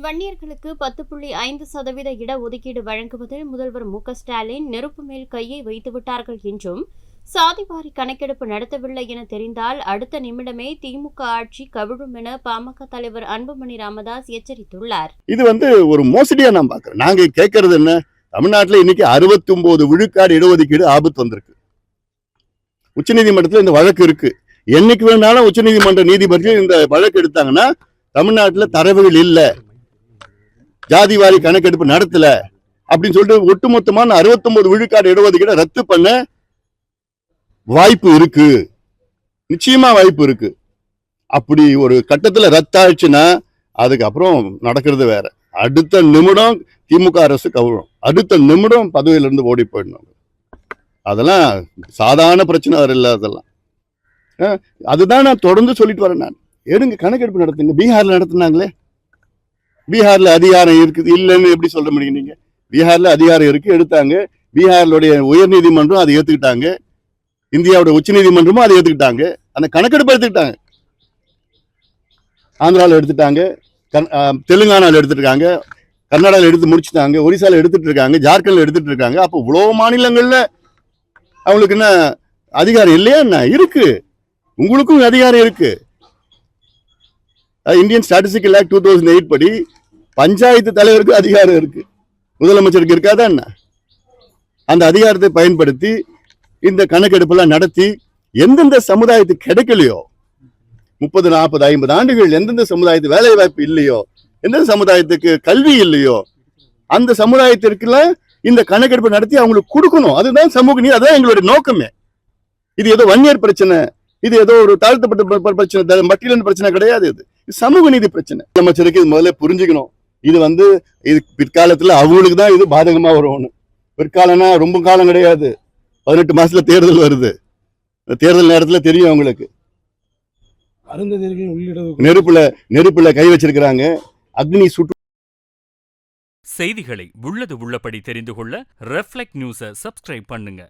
வன்னியர்களுக்கு 10.5% இடஒதுக்கீடு வழங்குவதில் முதல்வர் மு.க.ஸ்டாலின் நெருப்பு மேல் கையை வைத்துவிட்டார்கள் என்றும், சாதிவாரி கணக்கெடுப்பு நடத்தவில்லை என தெரிந்தால் அடுத்த நிமிடமே திமுக ஆட்சி கவிழும் என பாமக தலைவர் அன்புமணி ராமதாஸ் எச்சரித்துள்ளார். இது ஒரு மோசடியா நான் பாக்குறேன். நாங்க கேட்கறது என்ன? தமிழ்நாட்டில் இன்னைக்கு 69 விழுக்காடு இடஒதுக்கீடு ஆபத்து வந்திருக்கு. உச்சநீதிமன்றத்தில் இந்த வழக்கு இருக்கு. என்னைக்கு வேணாலும் உச்சநீதிமன்ற நீதிபதிகள் இந்த வழக்கு எடுத்தாங்கன்னா தமிழ்நாட்டில் தரவுகள் இல்ல, ஜாதிவாரி கணக்கெடுப்பு நடத்தல அப்படின்னு சொல்லிட்டு ஒட்டுமொத்தமான 69 விழுக்காடு இடஒதுக்கீடு ரத்து பண்ண வாய்ப்பு இருக்கு. நிச்சயமா வாய்ப்பு இருக்கு. அப்படி ஒரு கட்டத்துல ரத்தாச்சுன்னா அதுக்கப்புறம் நடக்கிறது வேற. அடுத்த நிமிடம் திமுக அரசு கவுழும். அடுத்த நிமிடம் பதவியில இருந்து ஓடி போயிடணும். அதெல்லாம் சாதாரண பிரச்சனை இல்ல. அதெல்லாம் அதுதான் நான் தொடர்ந்து சொல்லிட்டு வரேன். நான் எடுங்க கணக்கெடுப்பு நடத்துங்க. பீகார்ல நடத்தினாங்களே, பீகார்ல அதிகாரம் இருக்குது இல்லைன்னு எப்படி சொல்ல முடியும்? நீங்க பீகார்ல அதிகாரம் இருக்கு, எடுத்தாங்க. பீகார்லுடைய உயர் நீதிமன்றம் அதை ஏத்துக்கிட்டாங்க, இந்தியாவுடைய உச்ச நீதிமன்றமும் அதை ஏத்துக்கிட்டாங்க. அந்த கணக்கெடுப்பு எடுத்துக்கிட்டாங்க. ஆந்திராவில் எடுத்துட்டாங்க, தெலுங்கானாவில் எடுத்துருக்காங்க, கர்நாடகாவில் எடுத்து முடிச்சுட்டாங்க, ஒரிசால எடுத்துட்டு இருக்காங்க, ஜார்க்கண்ட்ல எடுத்துட்டு இருக்காங்க. அப்போ இவ்வளவு மாநிலங்கள்ல அவங்களுக்கு என்ன அதிகாரம் இல்லையா? என்ன இருக்கு? உங்களுக்கும் அதிகாரம் இருக்கு. இந்தியன் ஸ்டாட்டிஸ்டிக்கல் ஆக்ட் 2008 படி பஞ்சாயத்து தலைவருக்கு அதிகாரம் இருக்கு, முதலமைச்சருக்கு இருக்காதா என்ன? அந்த அதிகாரத்தை பயன்படுத்தி இந்த கணக்கெடுப்பெல்லாம் நடத்தி எந்தெந்த சமுதாயத்துக்கு கிடைக்கலையோ, 30, 40, 50 ஆண்டுகள் எந்தெந்த சமுதாயத்துக்கு வேலை வாய்ப்பு இல்லையோ, எந்தெந்த சமுதாயத்துக்கு கல்வி இல்லையோ, அந்த சமுதாயத்திற்குலாம் இந்த கணக்கெடுப்பு நடத்தி அவங்களுக்கு கொடுக்கணும். அதுதான் சமூக நீதி. அதுதான் எங்களுடைய நோக்கமே. இது ஏதோ வன்னியர் பிரச்சனை, இது ஏதோ ஒரு தாழ்த்தப்பட்ட பிரச்சனை, மட்டியலின் பிரச்சனை கிடையாது. இது சமூக நீதி பிரச்சனை. முதலமைச்சருக்கு இது முதல்ல புரிஞ்சுக்கணும். இது பிற்காலத்துல அவங்களுக்கு தான் இது பாதகமா வரும்னு. பிற்காலம்னா ரொம்ப காலம் கிடையாது. 18 மாசத்துல தேர்தல் வருது. தேர்தல் நேரத்துல தெரியும் அவங்களுக்கு. நெருப்புல கை வச்சிருக்கிறாங்க. அக்னி சுட்டு. செய்திகளை உள்ளது உள்ளபடி தெரிந்து கொள்ள ரெஃப்ளெக்ட் நியூஸை சப்ஸ்கிரைப் பண்ணுங்க.